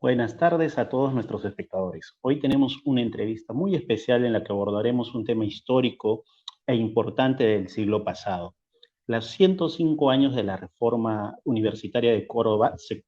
Buenas tardes a todos nuestros espectadores. Hoy tenemos una entrevista muy especial en la que abordaremos un tema histórico e importante del siglo pasado. Los 105 años de la Reforma Universitaria de Córdoba se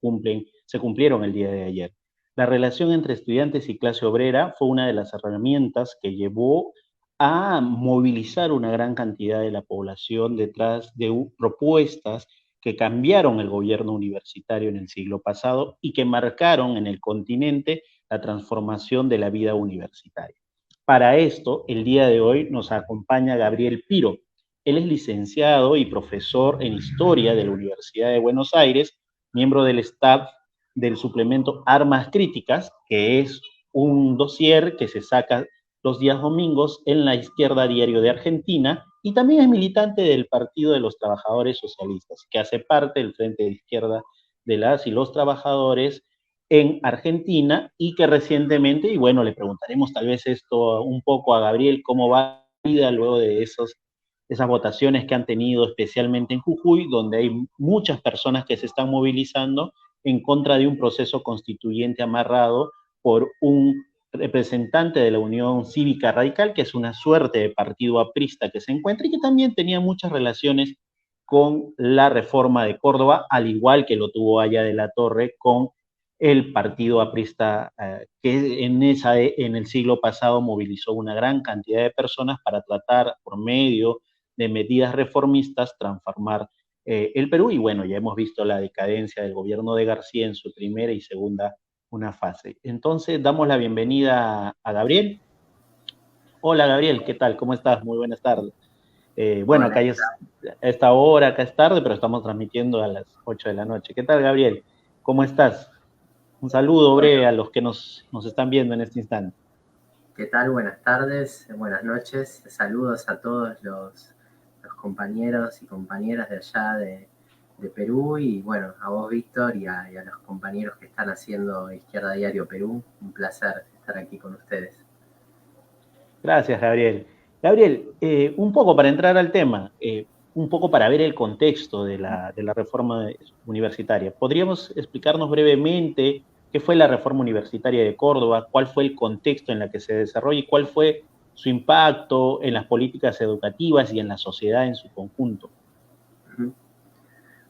cumplieron el día de ayer. La relación entre estudiantes y clase obrera fue una de las herramientas que llevó a movilizar una gran cantidad de la población detrás de propuestas que cambiaron el gobierno universitario en el siglo pasado y que marcaron en el continente la transformación de la vida universitaria. Para esto, el día de hoy nos acompaña Gabriel Piro. Él es licenciado y profesor en Historia de la Universidad de Buenos Aires, miembro del staff del suplemento Armas Críticas, que es un dossier que se saca los días domingos en La Izquierda Diario de Argentina, y también es militante del Partido de los Trabajadores Socialistas, que hace parte del Frente de Izquierda de las y los Trabajadores en Argentina, y que recientemente, y bueno, le preguntaremos tal vez esto un poco a Gabriel, cómo va la vida luego de esas votaciones que han tenido, especialmente en Jujuy, donde hay muchas personas que se están movilizando en contra de un proceso constituyente amarrado por un representante de la Unión Cívica Radical, que es una suerte de partido aprista que se encuentra y que también tenía muchas relaciones con la reforma de Córdoba, al igual que lo tuvo Haya de la Torre con el partido aprista que en el siglo pasado movilizó una gran cantidad de personas para tratar por medio de medidas reformistas transformar el Perú. Y bueno, ya hemos visto la decadencia del gobierno de García en su primera y segunda una fase. Entonces, damos la bienvenida a Gabriel. Hola Gabriel, ¿qué tal? ¿Cómo estás? Muy buenas tardes. Bueno, Hola, acá ya es a esta hora, acá es tarde, pero estamos transmitiendo a las 8 de la noche. ¿Qué tal, Gabriel? ¿Cómo estás? Un saludo breve bueno, a los que nos están viendo en este instante. ¿qué tal? Buenas tardes, buenas noches. Saludos a todos los compañeros y compañeras de allá de Perú y bueno, a vos, Víctor, y a los compañeros que están haciendo Izquierda Diario Perú. Un placer estar aquí con ustedes. Gracias, Gabriel. Gabriel, un poco para entrar al tema, un poco para ver el contexto de la reforma universitaria. ¿Podríamos explicarnos brevemente qué fue la reforma universitaria de Córdoba, cuál fue el contexto en el que se desarrolla y cuál fue su impacto en las políticas educativas y en la sociedad en su conjunto? Ujú.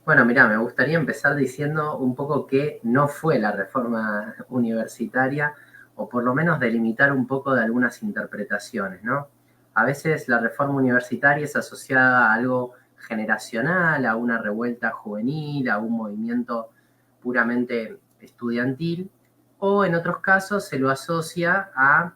Bueno, mirá, me gustaría empezar diciendo un poco qué no fue la reforma universitaria, o por lo menos delimitar un poco de algunas interpretaciones, ¿no? A veces la reforma universitaria es asociada a algo generacional, a una revuelta juvenil, a un movimiento puramente estudiantil, o en otros casos se lo asocia a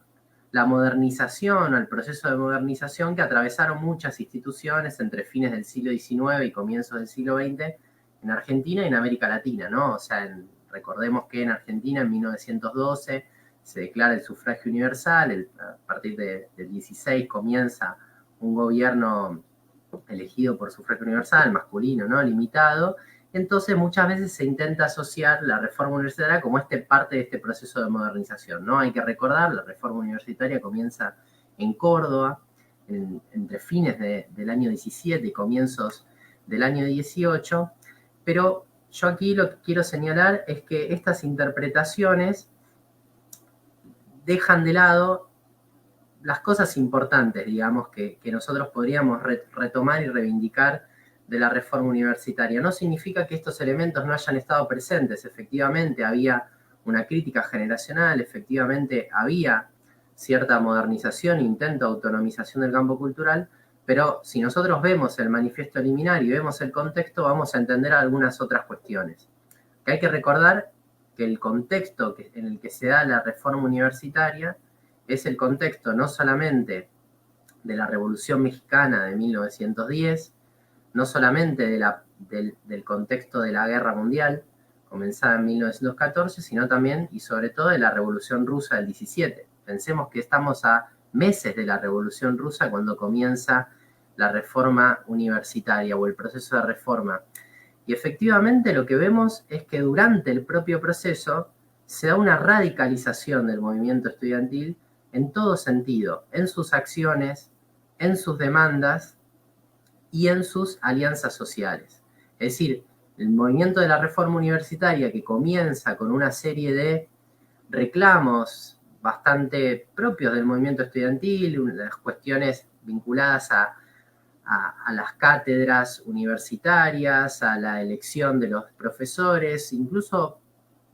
la modernización, al proceso de modernización que atravesaron muchas instituciones entre fines del siglo XIX y comienzos del siglo XX en Argentina y en América Latina, ¿no? O sea, recordemos que en Argentina en 1912 se declara el sufragio universal, a partir del 16 comienza un gobierno elegido por sufragio universal, masculino, ¿no? Limitado. Entonces muchas veces se intenta asociar la reforma universitaria como parte de este proceso de modernización, ¿no? Hay que recordar, la reforma universitaria comienza en Córdoba, entre fines del año 17 y comienzos del año 18, pero yo aquí lo que quiero señalar es que estas interpretaciones dejan de lado las cosas importantes, digamos, que nosotros podríamos retomar y reivindicar de la reforma universitaria. No significa que estos elementos no hayan estado presentes. Efectivamente, había una crítica generacional, efectivamente había cierta modernización, intento de autonomización del campo cultural, pero si nosotros vemos el manifiesto liminario y vemos el contexto, vamos a entender algunas otras cuestiones. Que hay que recordar que el contexto en el que se da la reforma universitaria es el contexto no solamente de la Revolución Mexicana de 1910, no solamente del contexto de la Guerra Mundial, comenzada en 1914, sino también y sobre todo de la Revolución Rusa del 17. Pensemos que estamos a meses de la Revolución Rusa cuando comienza la reforma universitaria o el proceso de reforma. Y efectivamente lo que vemos es que durante el propio proceso se da una radicalización del movimiento estudiantil en todo sentido, en sus acciones, en sus demandas y en sus alianzas sociales. Es decir, el movimiento de la reforma universitaria que comienza con una serie de reclamos bastante propios del movimiento estudiantil, las cuestiones vinculadas a las cátedras universitarias, a la elección de los profesores, incluso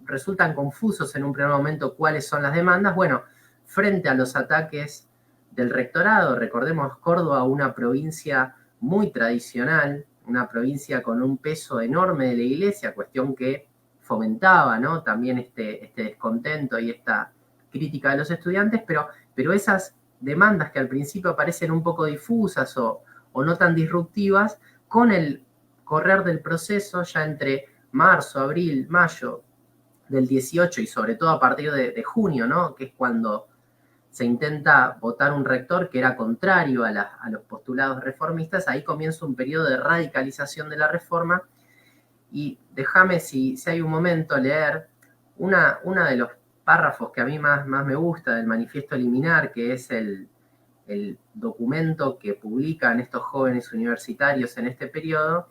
resultan confusos en un primer momento cuáles son las demandas. Bueno, frente a los ataques del rectorado, recordemos Córdoba, una provincia muy tradicional, una provincia con un peso enorme de la iglesia, cuestión que fomentaba, ¿no?, también este descontento y esta crítica de los estudiantes, pero esas demandas que al principio parecen un poco difusas o no tan disruptivas, con el correr del proceso, ya entre marzo, abril, mayo del 18 y sobre todo a partir de junio, ¿no?, que es cuando se intenta votar un rector que era contrario a los postulados reformistas, ahí comienza un periodo de radicalización de la reforma. Y déjame, si hay un momento, leer una de los párrafos que a mí más me gusta del Manifiesto Liminar, que es el documento que publican estos jóvenes universitarios en este periodo,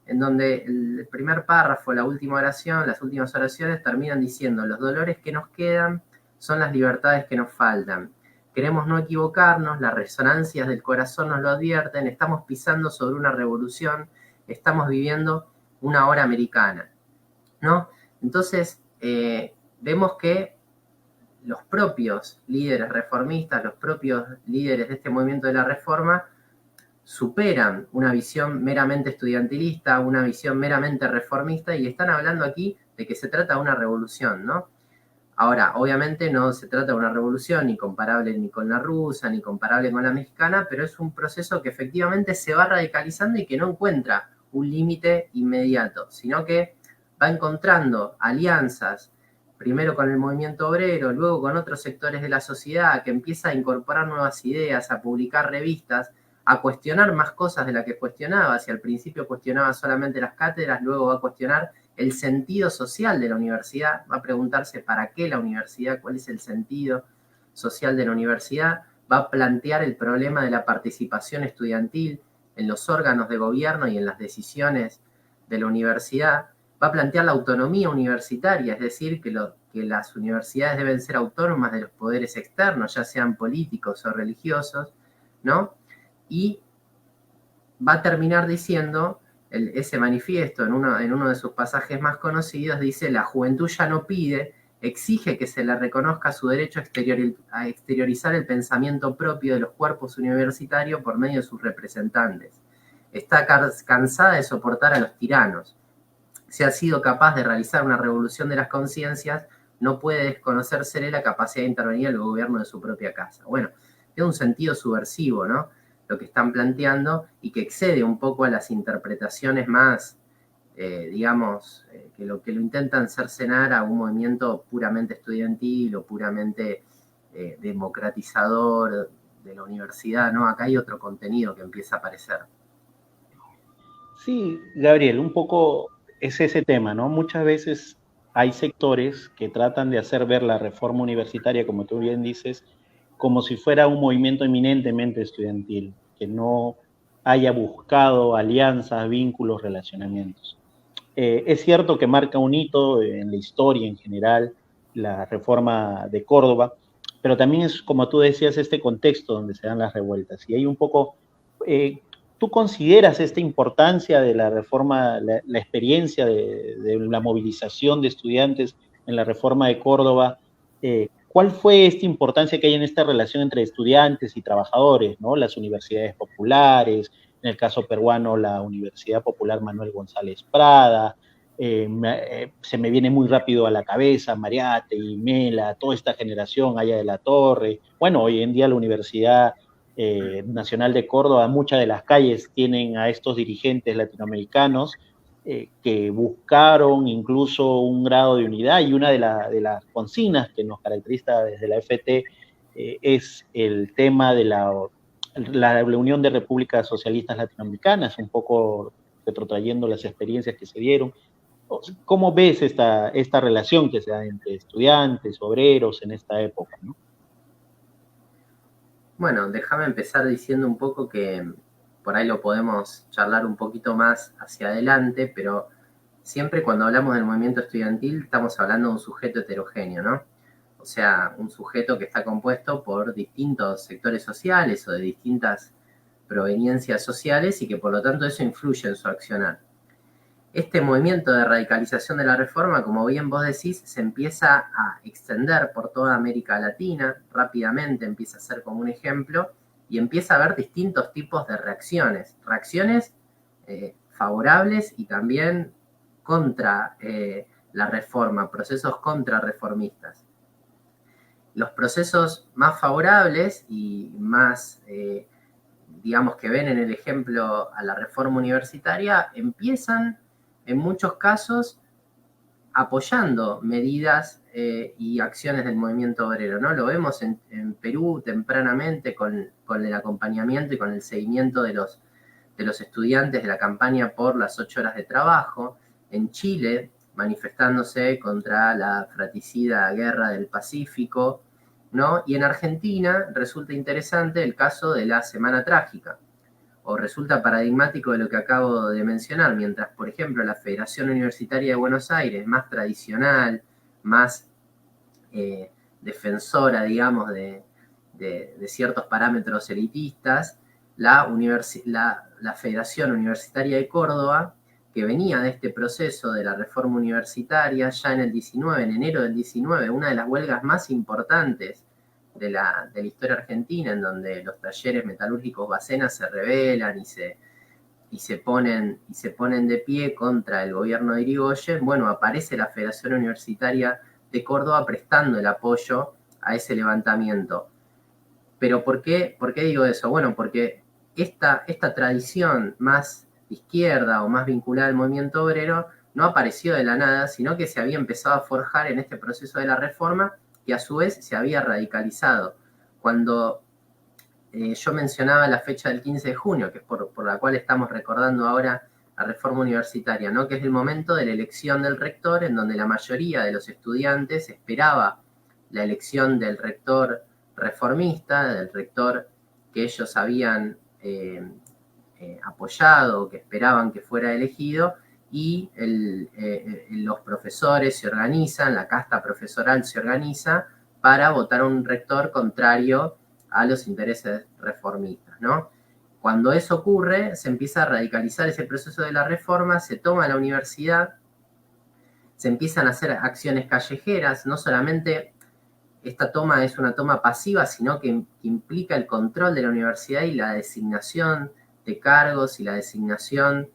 en donde el primer párrafo, la última oración, las últimas oraciones terminan diciendo: los dolores que nos quedan son las libertades que nos faltan. Queremos no equivocarnos, las resonancias del corazón nos lo advierten, estamos pisando sobre una revolución, estamos viviendo una hora americana, ¿no? Entonces, vemos que los propios líderes reformistas, los propios líderes de este movimiento de la reforma, superan una visión meramente estudiantilista, una visión meramente reformista, y están hablando aquí de que se trata de una revolución, ¿no? Ahora, obviamente no se trata de una revolución ni comparable ni con la rusa, ni comparable con la mexicana, pero es un proceso que efectivamente se va radicalizando y que no encuentra un límite inmediato, sino que va encontrando alianzas, primero con el movimiento obrero, luego con otros sectores de la sociedad, que empieza a incorporar nuevas ideas, a publicar revistas, a cuestionar más cosas de las que cuestionaba. Si al principio cuestionaba solamente las cátedras, luego va a cuestionar el sentido social de la universidad, va a preguntarse para qué la universidad, cuál es el sentido social de la universidad, va a plantear el problema de la participación estudiantil en los órganos de gobierno y en las decisiones de la universidad, va a plantear la autonomía universitaria, es decir, que las universidades deben ser autónomas de los poderes externos, ya sean políticos o religiosos, ¿no? Y va a terminar diciendo, ese manifiesto, en uno de sus pasajes más conocidos, dice: la juventud ya no pide, exige que se le reconozca su derecho a exteriorizar el pensamiento propio de los cuerpos universitarios por medio de sus representantes. Está cansada de soportar a los tiranos. Si ha sido capaz de realizar una revolución de las conciencias, no puede desconocérsele la capacidad de intervenir en el gobierno de su propia casa. Bueno, tiene un sentido subversivo, ¿no?, lo que están planteando, y que excede un poco a las interpretaciones más, digamos, que lo intentan cercenar a un movimiento puramente estudiantil o puramente democratizador de la universidad, ¿no? Acá hay otro contenido que empieza a aparecer. Sí, Gabriel, un poco es ese tema, ¿no? Muchas veces hay sectores que tratan de hacer ver la reforma universitaria, como tú bien dices, como si fuera un movimiento eminentemente estudiantil, que no haya buscado alianzas, vínculos, relacionamientos. Es cierto que marca un hito en la historia en general, la reforma de Córdoba, pero también es, como tú decías, este contexto donde se dan las revueltas. Y hay un poco, ¿tú consideras esta importancia de la reforma, la experiencia de la movilización de estudiantes en la reforma de Córdoba? ¿Cuál fue esta importancia que hay en esta relación entre estudiantes y trabajadores, ¿no? Las universidades populares, en el caso peruano, la Universidad Popular Manuel González Prada, se me viene muy rápido a la cabeza Mariate y Mela, toda esta generación, Haya de la Torre. Bueno, hoy en día la Universidad Nacional de Córdoba, muchas de las calles tienen a estos dirigentes latinoamericanos que buscaron incluso un grado de unidad, y una de las consignas que nos caracteriza desde la FT es el tema de la Unión de Repúblicas Socialistas Latinoamericanas, un poco retrotrayendo las experiencias que se dieron. ¿Cómo ves esta relación que se da entre estudiantes, obreros en esta época, ¿no? Bueno, déjame empezar diciendo un poco que por ahí lo podemos charlar un poquito más hacia adelante, pero siempre cuando hablamos del movimiento estudiantil estamos hablando de un sujeto heterogéneo, ¿no? o sea, un sujeto que está compuesto por distintos sectores sociales o de distintas proveniencias sociales y que por lo tanto eso influye en su accionar. Este movimiento de radicalización de la reforma, como bien vos decís, se empieza a extender por toda América Latina, rápidamente empieza a ser como un ejemplo, y empieza a haber distintos tipos de reacciones. Reacciones favorables y también contra la reforma, procesos contrarreformistas. Los procesos más favorables y más, digamos, que ven en el ejemplo a la reforma universitaria, empiezan en muchos casos apoyando medidas y acciones del movimiento obrero, ¿no? Lo vemos en Perú tempranamente con el acompañamiento y con el seguimiento de los estudiantes de la campaña por las 8 horas de trabajo, en Chile manifestándose contra la fratricida guerra del Pacífico, ¿no? Y en Argentina resulta interesante el caso de la Semana Trágica, o resulta paradigmático de lo que acabo de mencionar, mientras, por ejemplo, la Federación Universitaria de Buenos Aires, más tradicional, más defensora, digamos, de ciertos parámetros elitistas, la Federación Universitaria de Córdoba, que venía de este proceso de la reforma universitaria ya en el 19, en enero del 19, una de las huelgas más importantes de la historia argentina, en donde los talleres metalúrgicos Bacena se rebelan y se ponen de pie contra el gobierno de Irigoyen. Bueno, aparece la Federación Universitaria de Córdoba prestando el apoyo a ese levantamiento. Pero ¿por qué digo eso? Bueno, porque esta tradición más izquierda o más vinculada al movimiento obrero no apareció de la nada, sino que se había empezado a forjar en este proceso de la reforma, que a su vez se había radicalizado. Cuando yo mencionaba la fecha del 15 de junio, que es por la cual estamos recordando ahora la reforma universitaria, ¿no? Que es el momento de la elección del rector, en donde la mayoría de los estudiantes esperaba la elección del rector reformista, del rector que ellos habían apoyado, que esperaban que fuera elegido, y los profesores se organizan, la casta profesoral se organiza para votar a un rector contrario a los intereses reformistas, ¿no? Cuando eso ocurre, se empieza a radicalizar ese proceso de la reforma, se toma la universidad, se empiezan a hacer acciones callejeras, no solamente esta toma es una toma pasiva, sino que implica el control de la universidad y la designación de cargos y la designación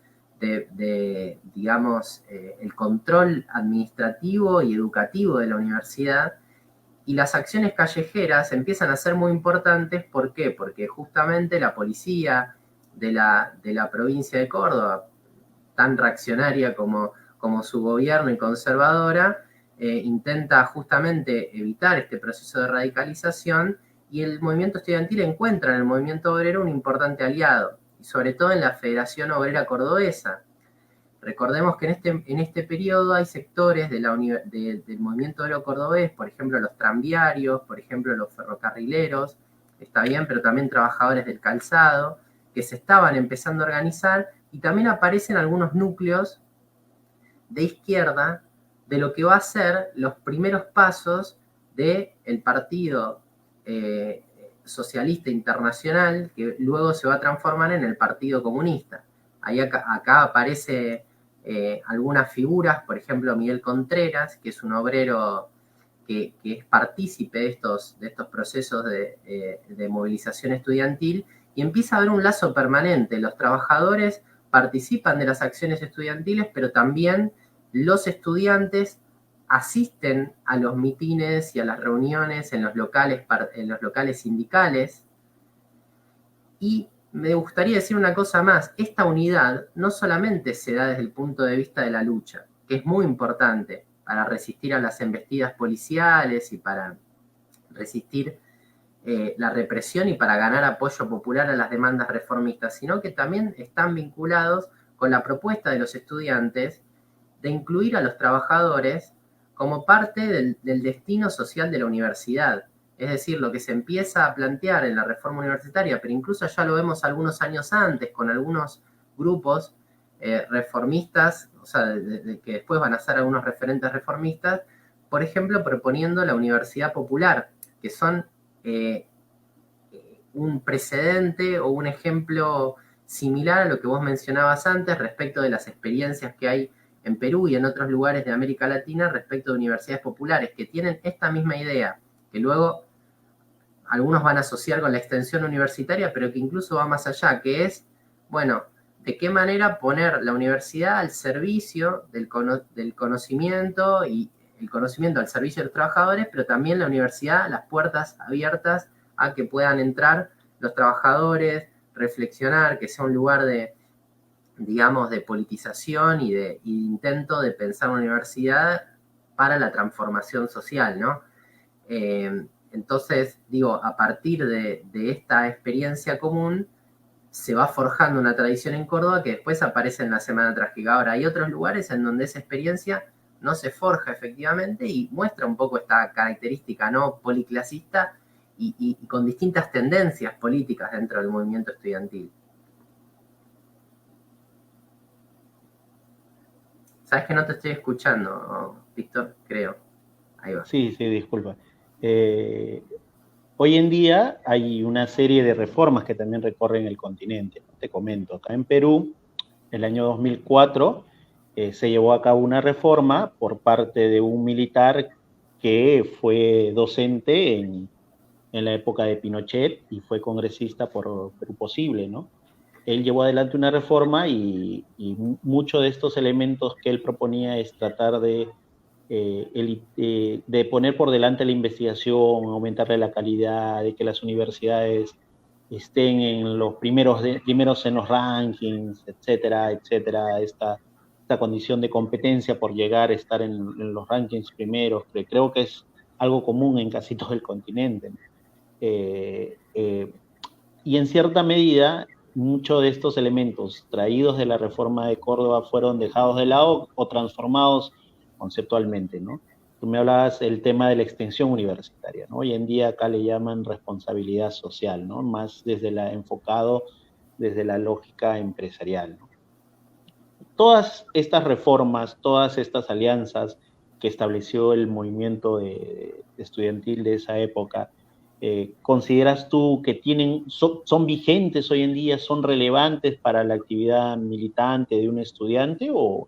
digamos, el control administrativo y educativo de la universidad. Y las acciones callejeras empiezan a ser muy importantes. ¿Por qué? Porque justamente la policía de la provincia de Córdoba, tan reaccionaria como su gobierno y conservadora, intenta justamente evitar este proceso de radicalización, y el movimiento estudiantil encuentra en el movimiento obrero un importante aliado, y sobre todo en la Federación Obrera Cordobesa. Recordemos que en este periodo hay sectores del movimiento obrero cordobés, por ejemplo los tranviarios, por ejemplo los ferrocarrileros, está bien, pero también trabajadores del calzado, que se estaban empezando a organizar, y también aparecen algunos núcleos de izquierda de lo que va a ser los primeros pasos del Partido Socialista Internacional, que luego se va a transformar en el Partido Comunista. Ahí acá aparece algunas figuras, por ejemplo Miguel Contreras, que es un obrero que es partícipe de estos procesos de movilización estudiantil, y empieza a haber un lazo permanente. Los trabajadores participan de las acciones estudiantiles, pero también los estudiantes asisten a los mitines y a las reuniones en los locales sindicales. Y me gustaría decir una cosa más: esta unidad no solamente se da desde el punto de vista de la lucha, que es muy importante para resistir a las embestidas policiales y para resistir la represión y para ganar apoyo popular a las demandas reformistas, sino que también están vinculados con la propuesta de los estudiantes de incluir a los trabajadores como parte del destino social de la universidad. Es decir, lo que se empieza a plantear en la reforma universitaria, pero incluso ya lo vemos algunos años antes con algunos grupos reformistas, o sea, que después van a ser algunos referentes reformistas, por ejemplo, proponiendo la universidad popular, que son un precedente o un ejemplo similar a lo que vos mencionabas antes respecto de las experiencias que hay en Perú y en otros lugares de América Latina respecto de universidades populares que tienen esta misma idea, que luego algunos van a asociar con la extensión universitaria, pero que incluso va más allá, que es, bueno, de qué manera poner la universidad al servicio del conocimiento y el conocimiento al servicio de los trabajadores, pero también la universidad, las puertas abiertas a que puedan entrar los trabajadores, reflexionar, que sea un lugar de, digamos, de politización y de intento de pensar una universidad para la transformación social, ¿no? Entonces, digo, a partir de esta experiencia común, se va forjando una tradición en Córdoba que después aparece en la Semana Trágica. Ahora, hay otros lugares en donde esa experiencia no se forja efectivamente y muestra un poco esta característica no policlasista y con distintas tendencias políticas dentro del movimiento estudiantil. ¿Sabes que no te estoy escuchando, Víctor? Creo. Ahí va. Sí, disculpa. Hoy en día hay una serie de reformas que también recorren el continente. Te comento, acá en Perú, el año 2004, se llevó a cabo una reforma por parte de un militar que fue docente en la época de Pinochet y fue congresista por Perú Posible, ¿no? Él llevó adelante una reforma y muchos de estos elementos que él proponía es tratar de poner por delante la investigación, aumentarle la calidad, de que las universidades estén en los primeros en los rankings, etcétera, etcétera, esta condición de competencia por llegar a estar en los rankings primeros, que creo que es algo común en casi todo el continente, ¿no? Y en cierta medida, muchos de estos elementos traídos de la reforma de Córdoba fueron dejados de lado o transformados conceptualmente, ¿no? Tú me hablabas del tema de la extensión universitaria, ¿no? Hoy en día acá le llaman responsabilidad social, ¿no? Más enfocado desde la lógica empresarial, ¿no? Todas estas reformas, todas estas alianzas que estableció el movimiento estudiantil de esa época, ¿consideras tú que son vigentes hoy en día, son relevantes para la actividad militante de un estudiante o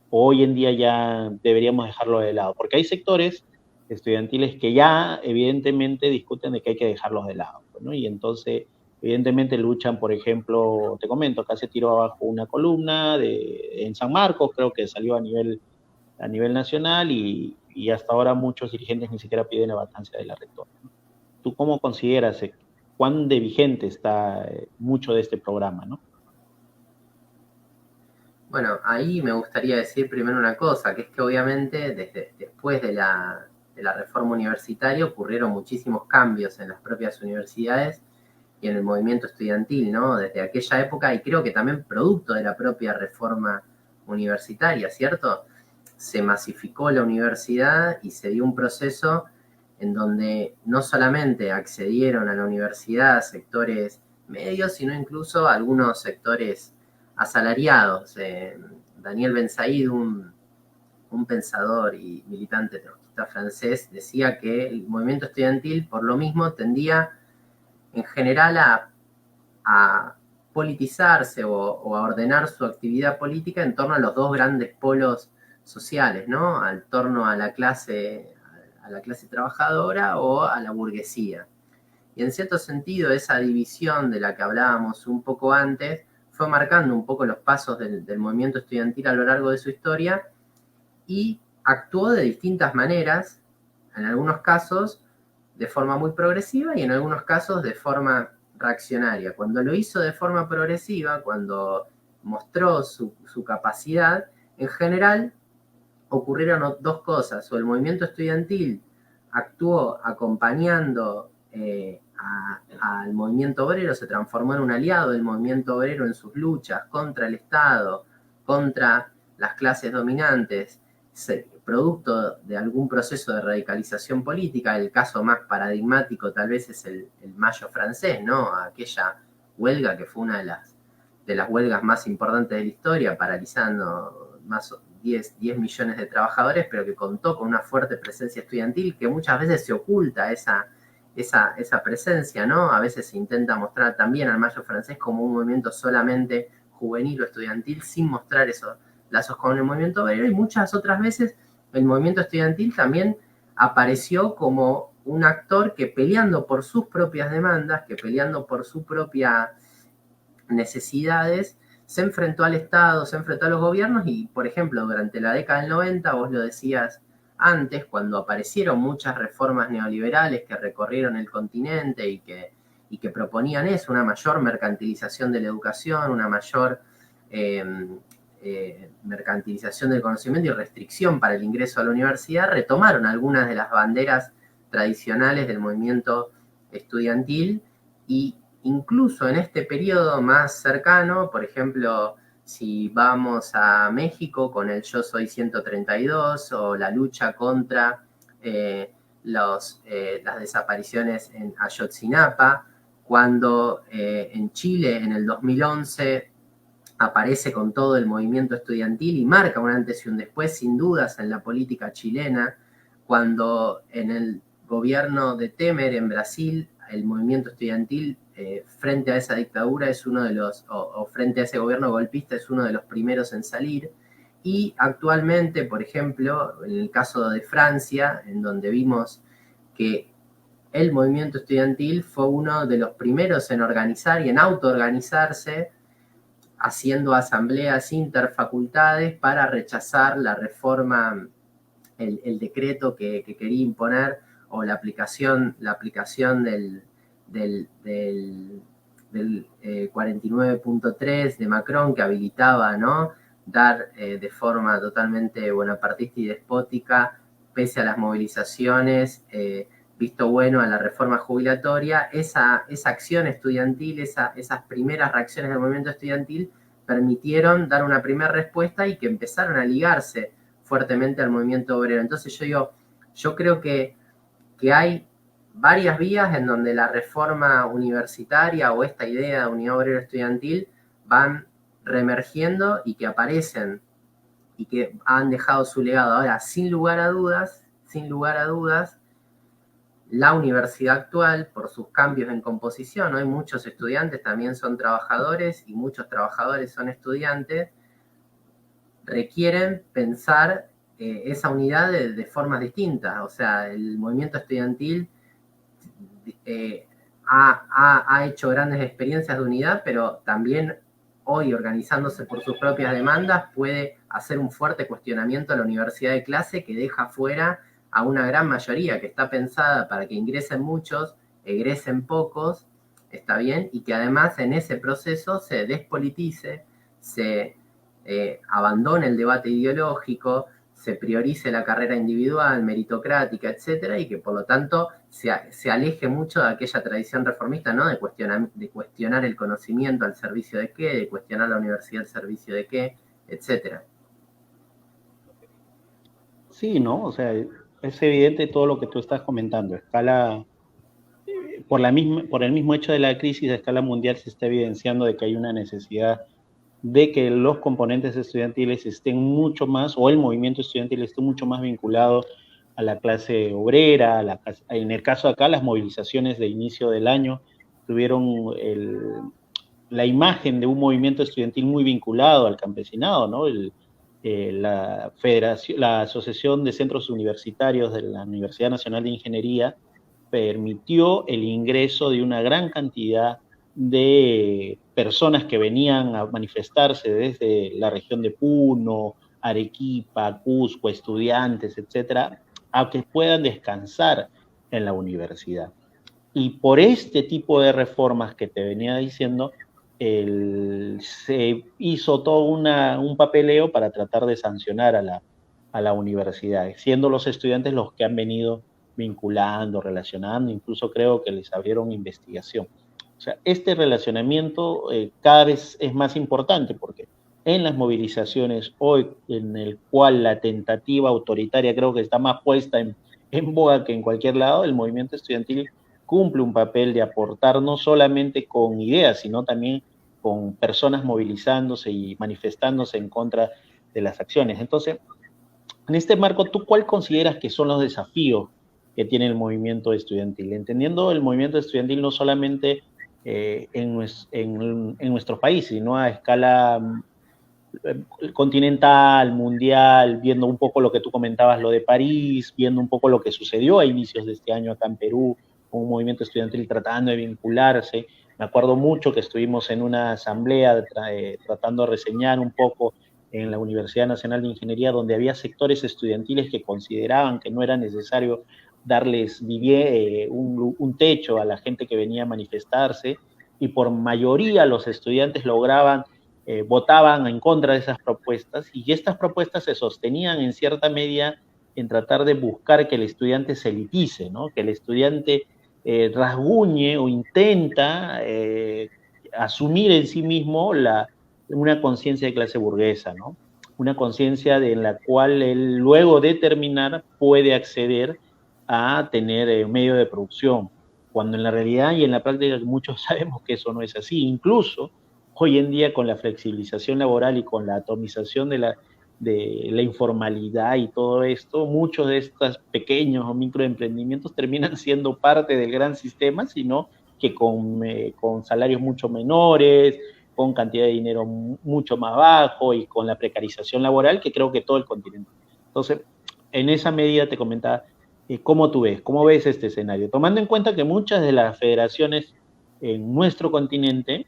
hoy en día ya deberíamos dejarlo de lado? Porque hay sectores estudiantiles que ya evidentemente discuten de que hay que dejarlos de lado, ¿no? Y entonces evidentemente luchan, por ejemplo, te comento, acá se tiró abajo una columna en San Marcos, creo que salió a nivel nacional y hasta ahora muchos dirigentes ni siquiera piden la vacancia de la rectora, ¿no? ¿Tú cómo consideras cuán de vigente está mucho de este programa, ¿no? Bueno, ahí me gustaría decir primero una cosa, que es que obviamente después de la reforma universitaria ocurrieron muchísimos cambios en las propias universidades y en el movimiento estudiantil, ¿no? Desde aquella época, y creo que también producto de la propia reforma universitaria, ¿cierto? Se masificó la universidad y se dio un proceso en donde no solamente accedieron a la universidad sectores medios, sino incluso algunos sectores asalariados. Daniel Ben Said, un pensador y militante trotskista francés, decía que el movimiento estudiantil, por lo mismo, tendía en general a politizarse o a ordenar su actividad política en torno a los dos grandes polos sociales, ¿no? Al torno a la clase trabajadora o a la burguesía. Y en cierto sentido, esa división de la que hablábamos un poco antes fue marcando un poco los pasos del movimiento estudiantil a lo largo de su historia y actuó de distintas maneras, en algunos casos de forma muy progresiva y en algunos casos de forma reaccionaria. Cuando lo hizo de forma progresiva, cuando mostró su capacidad, en general ocurrieron dos cosas, o el movimiento estudiantil actuó acompañando al movimiento obrero, se transformó en un aliado del movimiento obrero en sus luchas contra el Estado, contra las clases dominantes, producto de algún proceso de radicalización política. El caso más paradigmático tal vez es el Mayo francés, ¿no? Aquella huelga que fue una de las huelgas más importantes de la historia, paralizando 10 millones de trabajadores, pero que contó con una fuerte presencia estudiantil, que muchas veces se oculta esa presencia, ¿no? A veces se intenta mostrar también al Mayo francés como un movimiento solamente juvenil o estudiantil, sin mostrar esos lazos con el movimiento obrero, y muchas otras veces el movimiento estudiantil también apareció como un actor que, peleando por sus propias demandas, que peleando por sus propias necesidades, se enfrentó al Estado, se enfrentó a los gobiernos y, por ejemplo, durante la década del 90, vos lo decías antes, cuando aparecieron muchas reformas neoliberales que recorrieron el continente y que proponían eso, una mayor mercantilización de la educación, una mayor mercantilización del conocimiento y restricción para el ingreso a la universidad, retomaron algunas de las banderas tradicionales del movimiento estudiantil, y incluso en este periodo más cercano, por ejemplo, si vamos a México con el Yo Soy 132 o la lucha contra las desapariciones en Ayotzinapa, cuando en Chile en el 2011 aparece con todo el movimiento estudiantil y marca un antes y un después, sin dudas, en la política chilena, cuando en el gobierno de Temer en Brasil, el movimiento estudiantil frente a esa dictadura es uno de los, o frente a ese gobierno golpista es uno de los primeros en salir. Y actualmente, por ejemplo, en el caso de Francia, en donde vimos que el movimiento estudiantil fue uno de los primeros en organizar y en autoorganizarse, haciendo asambleas interfacultades para rechazar la reforma, el decreto que quería imponer, o la aplicación del 49.3 de Macron, que habilitaba, ¿no?, dar de forma totalmente bonapartista y despótica, pese a las movilizaciones, visto bueno a la reforma jubilatoria. Esa acción estudiantil, esas primeras reacciones del movimiento estudiantil permitieron dar una primera respuesta y que empezaron a ligarse fuertemente al movimiento obrero. Entonces yo creo que hay varias vías en donde la reforma universitaria o esta idea de unidad obrero estudiantil van reemergiendo y que aparecen y que han dejado su legado. Ahora, sin lugar a dudas, la universidad actual, por sus cambios en composición, hoy muchos estudiantes también son trabajadores y muchos trabajadores son estudiantes, requieren pensar esa unidad de formas distintas. O sea, el movimiento estudiantil ha hecho grandes experiencias de unidad, pero también hoy, organizándose por sus propias demandas, puede hacer un fuerte cuestionamiento a la universidad de clase, que deja fuera a una gran mayoría, que está pensada para que ingresen muchos, egresen pocos, está bien, y que además en ese proceso se despolitice, se abandone el debate ideológico, se priorice la carrera individual, meritocrática, etcétera, y que por lo tanto se aleje mucho de aquella tradición reformista, ¿no?, de cuestionar el conocimiento al servicio de qué, de cuestionar la universidad al servicio de qué, etcétera. Sí, ¿no? O sea, es evidente todo lo que tú estás comentando. Escala, por el mismo hecho de la crisis a escala mundial, se está evidenciando de que hay una necesidad de que los componentes estudiantiles estén mucho más, o el movimiento estudiantil esté mucho más vinculado a la clase obrera, en el caso de acá, las movilizaciones de inicio del año tuvieron la imagen de un movimiento estudiantil muy vinculado al campesinado, ¿no? La Asociación de Centros Universitarios de la Universidad Nacional de Ingeniería permitió el ingreso de una gran cantidad de personas que venían a manifestarse desde la región de Puno, Arequipa, Cusco, estudiantes, etcétera, a que puedan descansar en la universidad. Y por este tipo de reformas que te venía diciendo, se hizo todo un papeleo para tratar de sancionar a la universidad, siendo los estudiantes los que han venido vinculando, relacionando, incluso creo que les abrieron investigación. O sea, este relacionamiento cada vez es más importante, porque en las movilizaciones hoy, en el cual la tentativa autoritaria creo que está más puesta en boga que en cualquier lado, el movimiento estudiantil cumple un papel de aportar no solamente con ideas, sino también con personas movilizándose y manifestándose en contra las acciones. Entonces, en este marco, ¿tú cuál consideras que son los desafíos que tiene el movimiento estudiantil? Entendiendo el movimiento estudiantil no solamente en nuestro país, sino a escala continental, mundial, viendo un poco lo que tú comentabas, lo de París, viendo un poco lo que sucedió a inicios de este año acá en Perú, con un movimiento estudiantil tratando de vincularse. Me acuerdo mucho que estuvimos en una asamblea tratando de reseñar un poco en la Universidad Nacional de Ingeniería, donde había sectores estudiantiles que consideraban que no era necesario darles un techo a la gente que venía a manifestarse, y por mayoría los estudiantes lograban votaban en contra de esas propuestas, y estas propuestas se sostenían en cierta medida en tratar de buscar que el estudiante se elitice, ¿no? Que el estudiante rasguñe o intenta asumir en sí mismo una conciencia de clase burguesa, ¿no? Una conciencia en la cual él luego de terminar puede acceder a tener un medio de producción, cuando en la realidad y en la práctica muchos sabemos que eso no es así. Incluso hoy en día, con la flexibilización laboral y con la atomización de la informalidad y todo esto, muchos de estos pequeños o microemprendimientos terminan siendo parte del gran sistema, sino que con salarios mucho menores, con cantidad de dinero mucho más bajo y con la precarización laboral que creo que todo el continente. Entonces, en esa medida te comentaba, ¿cómo ves este escenario? Tomando en cuenta que muchas de las federaciones en nuestro continente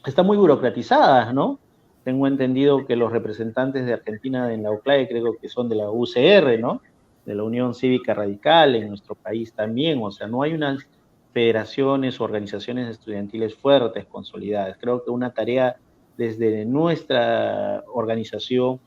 están muy burocratizadas, ¿no? Tengo entendido que los representantes de Argentina en la UCLAE creo que son de la UCR, ¿no? De la Unión Cívica Radical, en nuestro país también. O sea, no hay unas federaciones o organizaciones estudiantiles fuertes, consolidadas. Creo que una tarea desde nuestra organización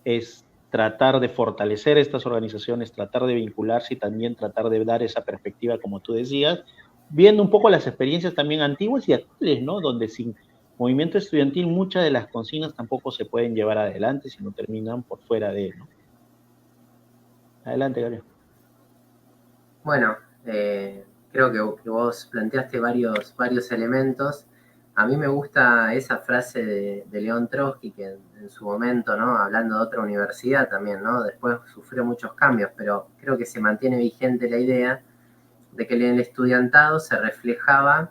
es tratar de fortalecer estas organizaciones, tratar de vincularse y también tratar de dar esa perspectiva, como tú decías, viendo un poco las experiencias también antiguas y actuales, ¿no? Donde sin movimiento estudiantil muchas de las consignas tampoco se pueden llevar adelante, sino terminan por fuera de él, ¿no? Adelante, Gabriel. Bueno, creo que vos planteaste varios elementos. A mí me gusta esa frase de León Trotsky, que en su momento, ¿no? Hablando de otra universidad también, ¿no? Después sufrió muchos cambios, pero creo que se mantiene vigente la idea de que en el estudiantado se reflejaba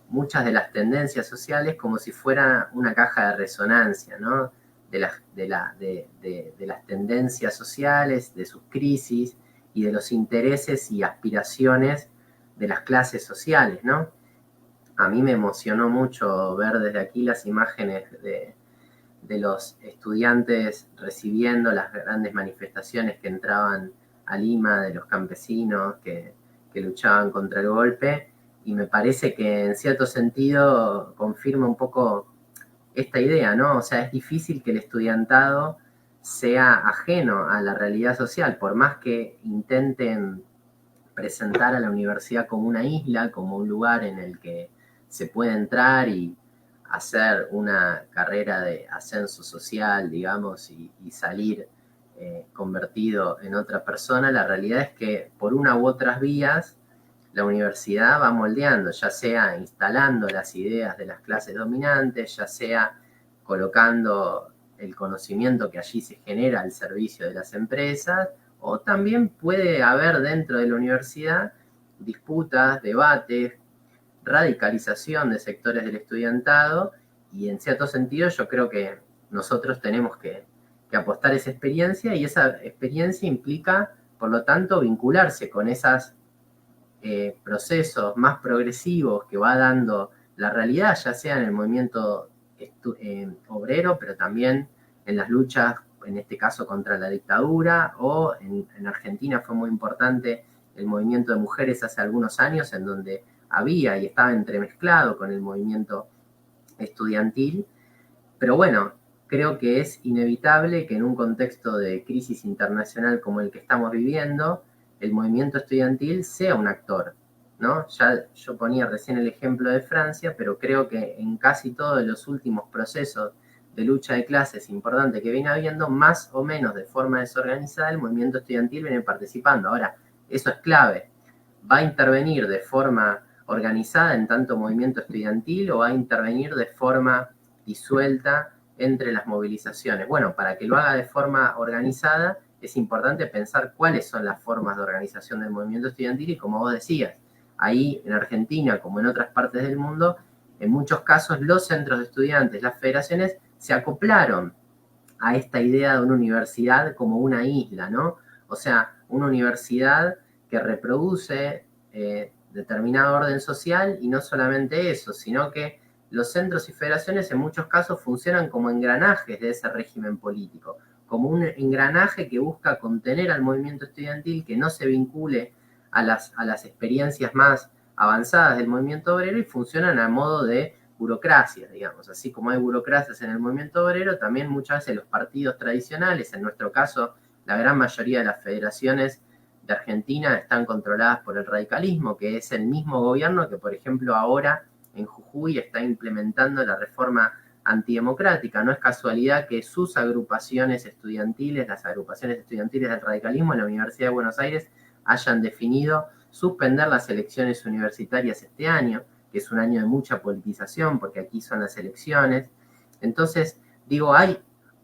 muchas de las tendencias sociales como si fuera una caja de resonancia, ¿no? De las tendencias sociales, de sus crisis y de los intereses y aspiraciones de las clases sociales, ¿no? A mí me emocionó mucho ver desde aquí las imágenes de los estudiantes recibiendo las grandes manifestaciones que entraban a Lima, de los campesinos que luchaban contra el golpe, y me parece que en cierto sentido confirma un poco esta idea, ¿no? O sea, es difícil que el estudiantado sea ajeno a la realidad social, por más que intenten presentar a la universidad como una isla, como un lugar en el que se puede entrar y hacer una carrera de ascenso social, digamos, y salir convertido en otra persona. La realidad es que por una u otras vías la universidad va moldeando, ya sea instalando las ideas de las clases dominantes, ya sea colocando el conocimiento que allí se genera al servicio de las empresas, o también puede haber dentro de la universidad disputas, debates, radicalización de sectores del estudiantado, y en cierto sentido yo creo que nosotros tenemos que apostar esa experiencia, y esa experiencia implica, por lo tanto, vincularse con esos procesos más progresivos que va dando la realidad, ya sea en el movimiento obrero, pero también en las luchas, en este caso contra la dictadura, o en Argentina fue muy importante el movimiento de mujeres hace algunos años, en donde había y estaba entremezclado con el movimiento estudiantil. Pero bueno, creo que es inevitable que en un contexto de crisis internacional como el que estamos viviendo, el movimiento estudiantil sea un actor, ¿no? Ya yo ponía recién el ejemplo de Francia, pero creo que en casi todos los últimos procesos de lucha de clases importante que viene habiendo, más o menos de forma desorganizada, el movimiento estudiantil viene participando. Ahora, eso es clave. ¿Va a intervenir de forma organizada en tanto movimiento estudiantil o va a intervenir de forma disuelta entre las movilizaciones. Bueno, para que lo haga de forma organizada, es importante pensar cuáles son las formas de organización del movimiento estudiantil y como vos decías, ahí en Argentina, como en otras partes del mundo, en muchos casos los centros de estudiantes, las federaciones, se acoplaron a esta idea de una universidad como una isla, ¿no? O sea, una universidad que reproduce determinado orden social y no solamente eso, sino que los centros y federaciones en muchos casos funcionan como engranajes de ese régimen político, como un engranaje que busca contener al movimiento estudiantil, que no se vincule a las experiencias más avanzadas del movimiento obrero y funcionan a modo de burocracias, digamos. Así como hay burocracias en el movimiento obrero, también muchas veces los partidos tradicionales, en nuestro caso, la gran mayoría de las federaciones de Argentina están controladas por el radicalismo, que es el mismo gobierno que, por ejemplo, ahora en Jujuy está implementando la reforma antidemocrática. No es casualidad que sus agrupaciones estudiantiles, las agrupaciones estudiantiles del radicalismo en la Universidad de Buenos Aires, hayan definido suspender las elecciones universitarias este año, que es un año de mucha politización, porque aquí son las elecciones. Entonces, digo, hay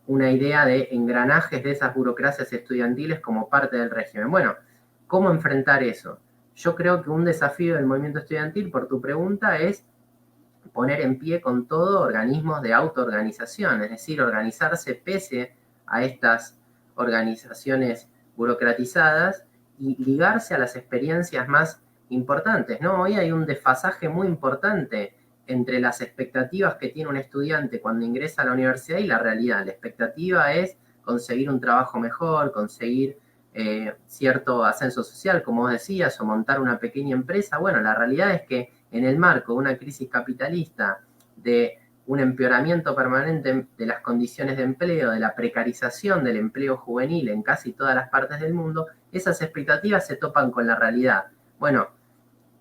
una idea de engranajes de esas burocracias estudiantiles como parte del régimen. Bueno, ¿cómo enfrentar eso? Yo creo que un desafío del movimiento estudiantil, por tu pregunta, es poner en pie con todo organismos de autoorganización, es decir, organizarse pese a estas organizaciones burocratizadas y ligarse a las experiencias más importantes, ¿no? Hoy hay un desfasaje muy importante entre las expectativas que tiene un estudiante cuando ingresa a la universidad y la realidad. La expectativa es conseguir un trabajo mejor, conseguir cierto ascenso social, como vos decías, o montar una pequeña empresa. Bueno, la realidad es que en el marco de una crisis capitalista, de un empeoramiento permanente de las condiciones de empleo, de la precarización del empleo juvenil en casi todas las partes del mundo, esas expectativas se topan con la realidad. Bueno,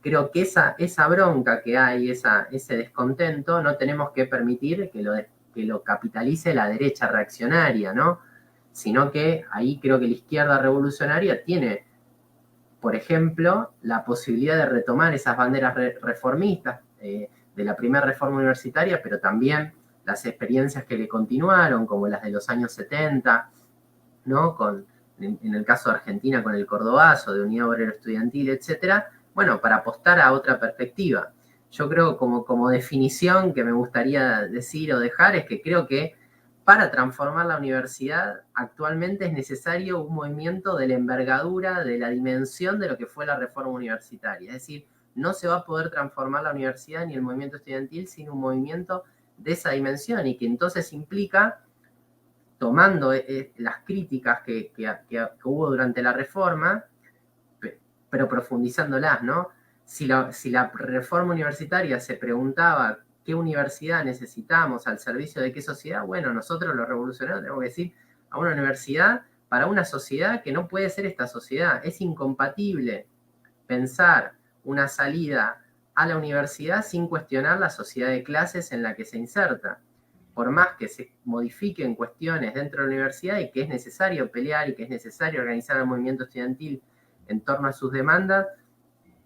creo que esa bronca que hay, ese descontento, no tenemos que permitir que lo capitalice la derecha reaccionaria, ¿no? Sino que ahí creo que la izquierda revolucionaria tiene, por ejemplo, la posibilidad de retomar esas banderas reformistas de la primera reforma universitaria, pero también las experiencias que le continuaron, como las de los años 70, ¿no? En el caso de Argentina con el Cordobazo, de Unidad Obrera Estudiantil, etcétera, bueno, para apostar a otra perspectiva. Yo creo como definición que me gustaría decir o dejar es que creo que para transformar la universidad actualmente es necesario un movimiento de la envergadura, de la dimensión de lo que fue la reforma universitaria. Es decir, no se va a poder transformar la universidad ni el movimiento estudiantil sin un movimiento de esa dimensión y que entonces implica, tomando las críticas que hubo durante la reforma, pero profundizándolas, ¿no? Si la reforma universitaria se preguntaba qué universidad necesitamos, al servicio de qué sociedad, bueno, nosotros los revolucionarios tenemos que decir a una universidad para una sociedad que no puede ser esta sociedad. Es incompatible pensar una salida a la universidad sin cuestionar la sociedad de clases en la que se inserta. Por más que se modifiquen cuestiones dentro de la universidad y que es necesario pelear y que es necesario organizar el movimiento estudiantil en torno a sus demandas,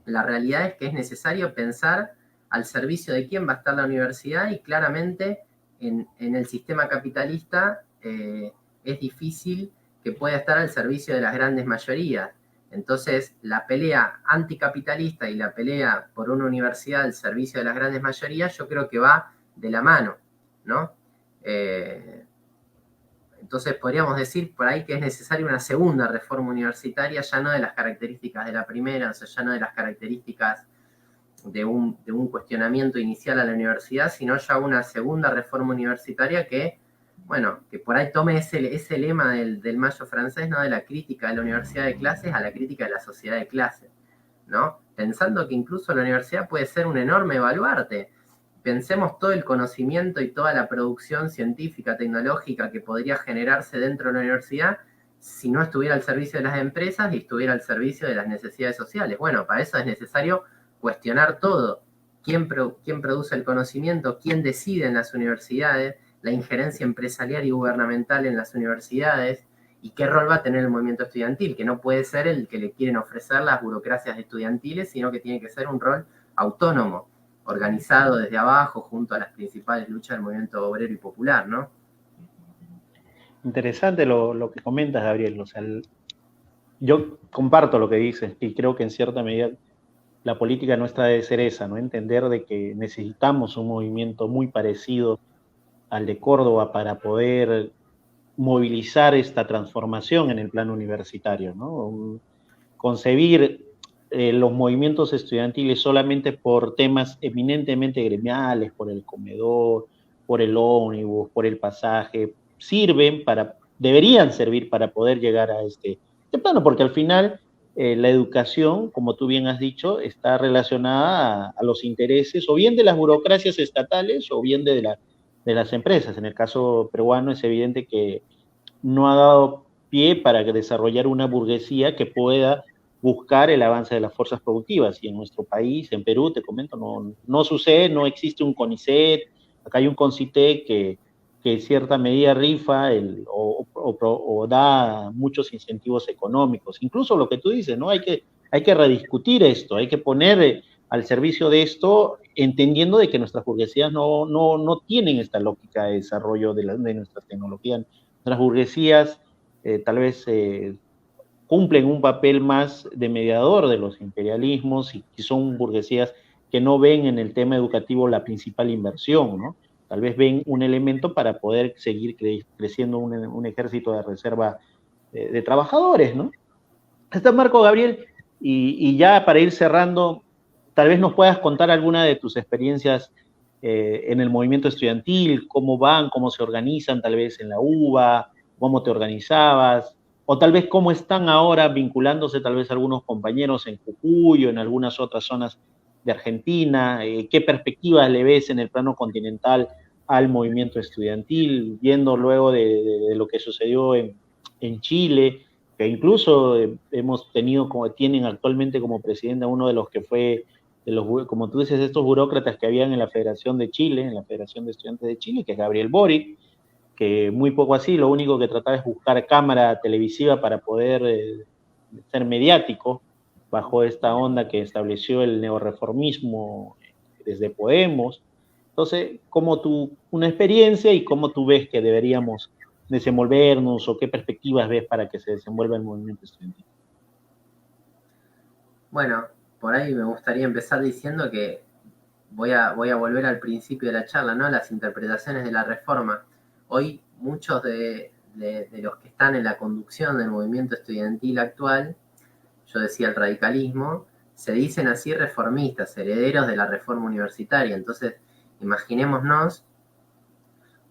la realidad es que es necesario pensar al servicio de quién va a estar la universidad y claramente en el sistema capitalista es difícil que pueda estar al servicio de las grandes mayorías. Entonces, la pelea anticapitalista y la pelea por una universidad al servicio de las grandes mayorías, yo creo que va de la mano, ¿no? Entonces podríamos decir por ahí que es necesaria una segunda reforma universitaria, ya no de las características de la primera, o sea, ya no de las características de un cuestionamiento inicial a la universidad, sino ya una segunda reforma universitaria que, bueno, que por ahí tome ese lema del Mayo francés, ¿no? De la crítica de la universidad de clases a la crítica de la sociedad de clases, ¿no? Pensando que incluso la universidad puede ser un enorme baluarte. Pensemos todo el conocimiento y toda la producción científica, tecnológica que podría generarse dentro de la universidad si no estuviera al servicio de las empresas y estuviera al servicio de las necesidades sociales. Bueno, para eso es necesario cuestionar todo. ¿Quién produce el conocimiento? ¿Quién decide en las universidades? La injerencia empresarial y gubernamental en las universidades. ¿Y qué rol va a tener el movimiento estudiantil? Que no puede ser el que le quieren ofrecer las burocracias estudiantiles, sino que tiene que ser un rol autónomo, organizado desde abajo junto a las principales luchas del movimiento obrero y popular, ¿no? Interesante lo que comentas, Gabriel. O sea, yo comparto lo que dices y creo que en cierta medida la política nuestra debe ser esa, ¿no? Entender de que necesitamos un movimiento muy parecido al de Córdoba para poder movilizar esta transformación en el plano universitario, ¿no? Concebir los movimientos estudiantiles solamente por temas eminentemente gremiales, por el comedor, por el ómnibus, por el pasaje, deberían servir para poder llegar a este plano, porque al final la educación, como tú bien has dicho, está relacionada a los intereses o bien de las burocracias estatales o bien de las empresas. En el caso peruano es evidente que no ha dado pie para desarrollar una burguesía que pueda buscar el avance de las fuerzas productivas. Y en nuestro país, en Perú, te comento, no sucede, no existe un CONICET, acá hay un CONCITEC que en cierta medida rifa o da muchos incentivos económicos. Incluso lo que tú dices, ¿no? Hay que rediscutir esto, hay que poner al servicio de esto, entendiendo de que nuestras burguesías no tienen esta lógica de desarrollo de nuestras tecnologías. Las burguesías tal vez cumplen un papel más de mediador de los imperialismos y son burguesías que no ven en el tema educativo la principal inversión, ¿no? Tal vez ven un elemento para poder seguir creciendo un ejército de reserva de trabajadores, ¿no? Está Marco Gabriel, y ya para ir cerrando, tal vez nos puedas contar alguna de tus experiencias en el movimiento estudiantil, cómo van, cómo se organizan, tal vez en la UBA, cómo te organizabas, o tal vez cómo están ahora vinculándose tal vez algunos compañeros en Jujuy o en algunas otras zonas de Argentina, qué perspectivas le ves en el plano continental al movimiento estudiantil, viendo luego de lo que sucedió en Chile, que incluso hemos tenido, como tienen actualmente como presidente a uno de los que fue, como tú dices, estos burócratas que habían en la Federación de Chile, en la Federación de Estudiantes de Chile, que es Gabriel Boric, que muy poco así, lo único que trataba es buscar cámara televisiva para poder ser mediático bajo esta onda que estableció el neoreformismo desde Podemos. Entonces, una experiencia y cómo tú ves que deberíamos desenvolvernos o qué perspectivas ves para que se desenvuelva el movimiento estudiantil. Bueno, por ahí me gustaría empezar diciendo que voy a volver al principio de la charla, ¿no? Las interpretaciones de la reforma. Hoy muchos de los que están en la conducción del movimiento estudiantil actual, yo decía el radicalismo, se dicen así reformistas, herederos de la reforma universitaria. Entonces, imaginémonos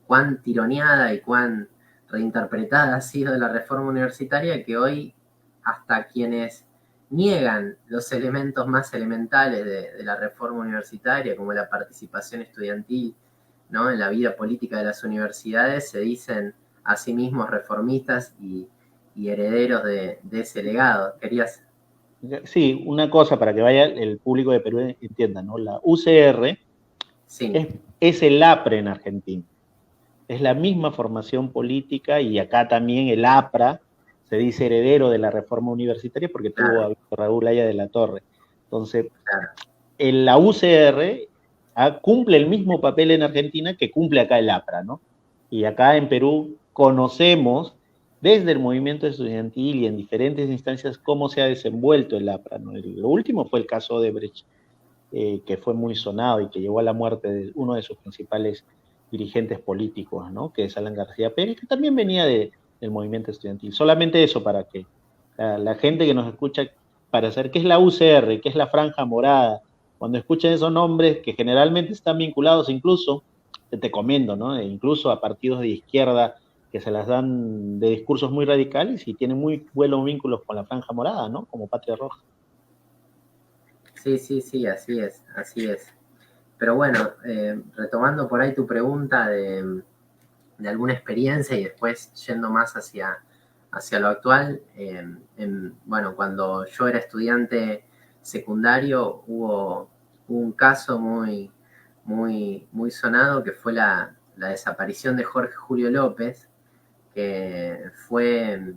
cuán tironeada y cuán reinterpretada ha sido la reforma universitaria que hoy hasta quienes niegan los elementos más elementales de la reforma universitaria, como la participación estudiantil, ¿no? En la vida política de las universidades, se dicen a sí mismos reformistas y herederos de ese legado. ¿Querías? Sí, una cosa para que vaya el público de Perú entienda, ¿no? La UCR Sí, es el APRE en Argentina. Es la misma formación política y acá también el APRA se dice heredero de la reforma universitaria porque tuvo a claro, Víctor Raúl Haya de la Torre. Entonces, claro. la UCR cumple el mismo papel en Argentina que cumple acá el APRA, ¿no? Y acá en Perú conocemos desde el movimiento estudiantil y en diferentes instancias cómo se ha desenvuelto el APRA, ¿no? Lo último fue el caso de Brecht, que fue muy sonado y que llevó a la muerte de uno de sus principales dirigentes políticos, ¿no? Que es Alan García Pérez, que también venía del movimiento estudiantil. Solamente eso para que la gente que nos escucha, para saber qué es la UCR, qué es la Franja Morada, cuando escuchen esos nombres que generalmente están vinculados incluso, te comento, ¿no? Incluso a partidos de izquierda que se las dan de discursos muy radicales y tienen muy buenos vínculos con la Franja Morada, ¿no? Como Patria Roja. Sí, sí, sí, así es, así es. Pero bueno, retomando por ahí tu pregunta de alguna experiencia y después yendo más hacia lo actual, bueno, cuando yo era estudiante secundario hubo un caso muy sonado que fue la desaparición de Jorge Julio López, que fue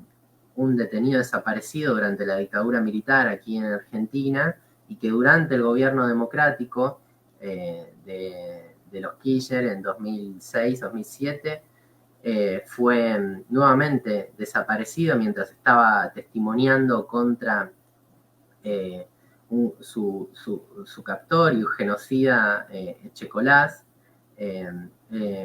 un detenido desaparecido durante la dictadura militar aquí en Argentina y que durante el gobierno democrático de los Kirchner en 2006-2007 fue nuevamente desaparecido mientras estaba testimoniando contra su captor y un genocida, Echecolás.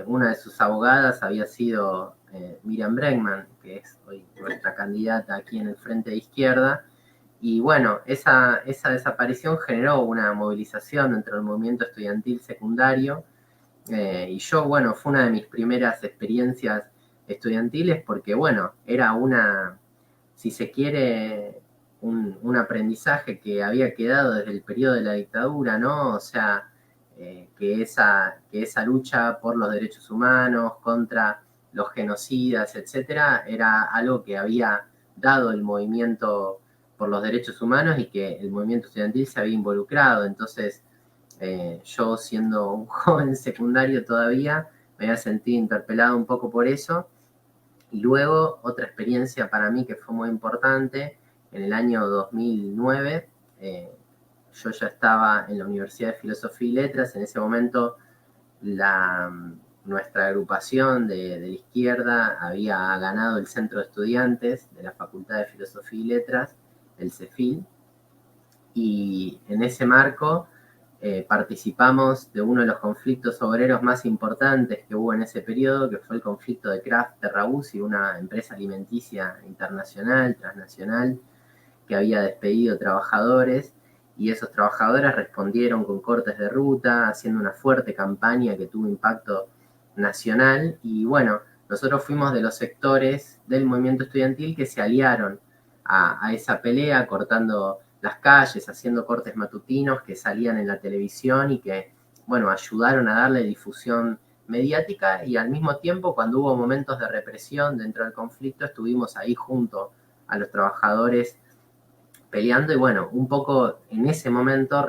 Una de sus abogadas había sido Miriam Bregman, que es hoy nuestra candidata aquí en el Frente de Izquierda. Y bueno, esa desaparición generó una movilización dentro del movimiento estudiantil secundario. Y yo, bueno, fue una de mis primeras experiencias estudiantiles porque, bueno, era si se quiere, un aprendizaje que había quedado desde el periodo de la dictadura, ¿no? O sea, que esa lucha por los derechos humanos, contra los genocidas, etcétera, era algo que había dado el movimiento por los derechos humanos y que el movimiento estudiantil se había involucrado. Entonces, yo siendo un joven secundario todavía, me había sentido interpelado un poco por eso. Y luego, otra experiencia para mí que fue muy importante, en el año 2009, yo ya estaba en la Universidad de Filosofía y Letras. En ese momento nuestra agrupación de la izquierda había ganado el Centro de Estudiantes de la Facultad de Filosofía y Letras, el CEFIL, y en ese marco participamos de uno de los conflictos obreros más importantes que hubo en ese periodo, que fue el conflicto de Kraft-Terrabusi, una empresa alimenticia internacional, transnacional, que había despedido trabajadores, y esos trabajadores respondieron con cortes de ruta, haciendo una fuerte campaña que tuvo impacto nacional. Y bueno, nosotros fuimos de los sectores del movimiento estudiantil que se aliaron a esa pelea, cortando las calles, haciendo cortes matutinos que salían en la televisión y que, bueno, ayudaron a darle difusión mediática. Y al mismo tiempo, cuando hubo momentos de represión dentro del conflicto, estuvimos ahí junto a los trabajadores peleando. Y bueno, un poco en ese momento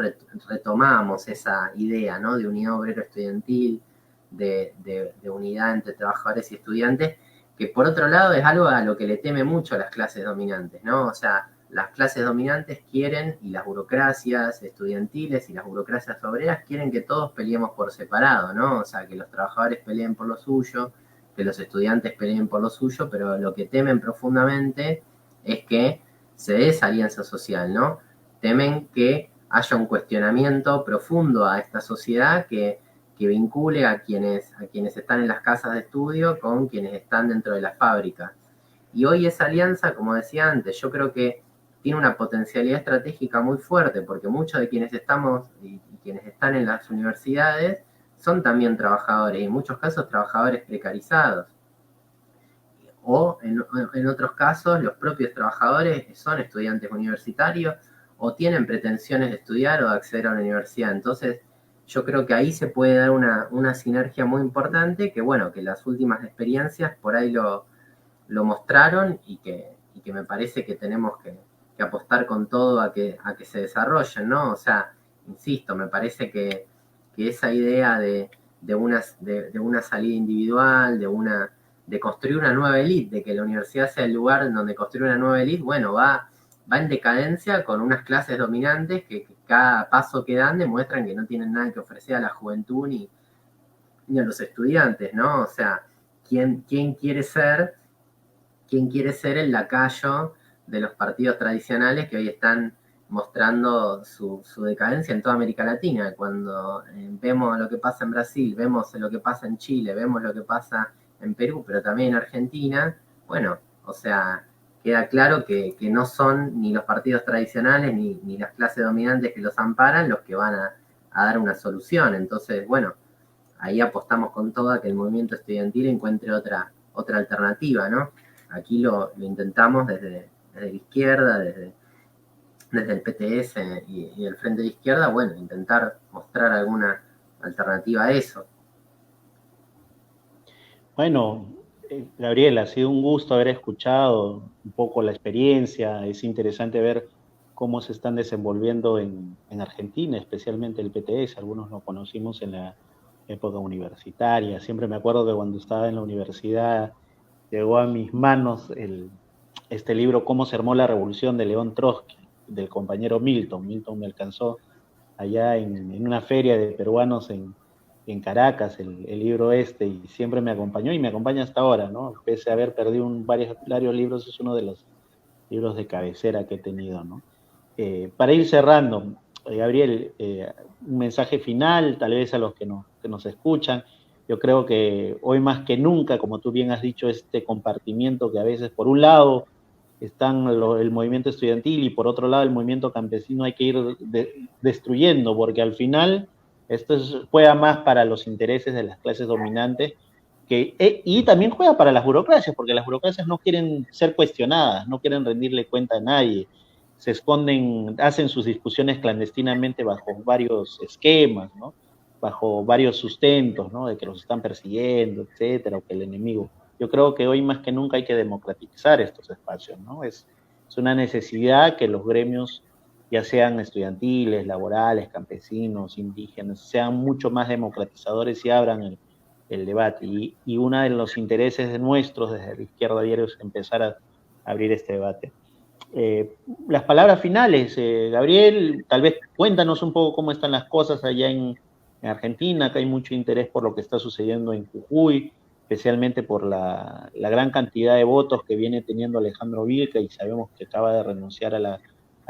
retomábamos esa idea, ¿no?, de unidad obrero estudiantil, de unidad entre trabajadores y estudiantes, que por otro lado es algo a lo que le teme mucho las clases dominantes, ¿no? O sea, las clases dominantes quieren, y las burocracias estudiantiles y las burocracias obreras quieren que todos peleemos por separado, ¿no? O sea, que los trabajadores peleen por lo suyo, que los estudiantes peleen por lo suyo, pero lo que temen profundamente es que se dé esa alianza social, ¿no? Temen que haya un cuestionamiento profundo a esta sociedad que vincule a quienes están en las casas de estudio con quienes están dentro de la fábrica. Y hoy esa alianza, como decía antes, yo creo que tiene una potencialidad estratégica muy fuerte, porque muchos de quienes estamos y quienes están en las universidades son también trabajadores, y en muchos casos trabajadores precarizados. O en otros casos, los propios trabajadores son estudiantes universitarios o tienen pretensiones de estudiar o de acceder a la universidad. Entonces, yo creo que ahí se puede dar una sinergia muy importante, que bueno, que las últimas experiencias por ahí lo mostraron, y que me parece que tenemos que apostar con todo a que se desarrollen, ¿no? O sea, insisto, me parece que esa idea de una salida individual, de construir una nueva élite, de que la universidad sea el lugar en donde construir una nueva élite, bueno, va en decadencia con unas clases dominantes que cada paso que dan demuestran que no tienen nada que ofrecer a la juventud ni a los estudiantes, ¿no? O sea, ¿quién quiere ser el lacayo de los partidos tradicionales que hoy están mostrando su decadencia en toda América Latina? Cuando vemos lo que pasa en Brasil, vemos lo que pasa en Chile, vemos lo que pasa en Perú, pero también en Argentina, bueno, o sea, queda claro que no son ni los partidos tradicionales ni las clases dominantes que los amparan los que van a dar una solución. Entonces, bueno, ahí apostamos con todo a que el movimiento estudiantil encuentre otra alternativa, ¿no? Aquí lo intentamos desde la izquierda, desde el PTS y el Frente de Izquierda, bueno, intentar mostrar alguna alternativa a eso. Bueno, Gabriel, ha sido un gusto haber escuchado un poco la experiencia. Es interesante ver cómo se están desenvolviendo en Argentina, especialmente el PTS. Algunos lo conocimos en la época universitaria. Siempre me acuerdo que cuando estaba en la universidad llegó a mis manos este libro, Cómo se armó la revolución, de León Trotsky, del compañero Milton. Milton me alcanzó allá en una feria de peruanos en en Caracas, el libro este, y siempre me acompañó y me acompaña hasta ahora, ¿no? Pese a haber perdido varios libros, es uno de los libros de cabecera que he tenido, ¿no? Para ir cerrando, Gabriel, un mensaje final, tal vez a los que nos escuchan. Yo creo que hoy más que nunca, como tú bien has dicho, este compartimiento que a veces por un lado están el movimiento estudiantil y por otro lado el movimiento campesino hay que ir destruyendo, porque al final esto juega más para los intereses de las clases dominantes y también juega para las burocracias, porque las burocracias no quieren ser cuestionadas, no quieren rendirle cuenta a nadie, se esconden, hacen sus discusiones clandestinamente bajo varios esquemas, ¿no? Bajo varios sustentos, ¿no? De que los están persiguiendo, etcétera, o que el enemigo. Yo creo que hoy más que nunca hay que democratizar estos espacios, ¿no? Es una necesidad que los gremios, ya sean estudiantiles, laborales, campesinos, indígenas, sean mucho más democratizadores y abran el debate. Y uno de los intereses de nuestros desde la izquierda diario es empezar a abrir este debate. Las palabras finales, Gabriel, tal vez cuéntanos un poco cómo están las cosas allá en Argentina, que hay mucho interés por lo que está sucediendo en Jujuy, especialmente por la gran cantidad de votos que viene teniendo Alejandro Vilca, y sabemos que acaba de renunciar a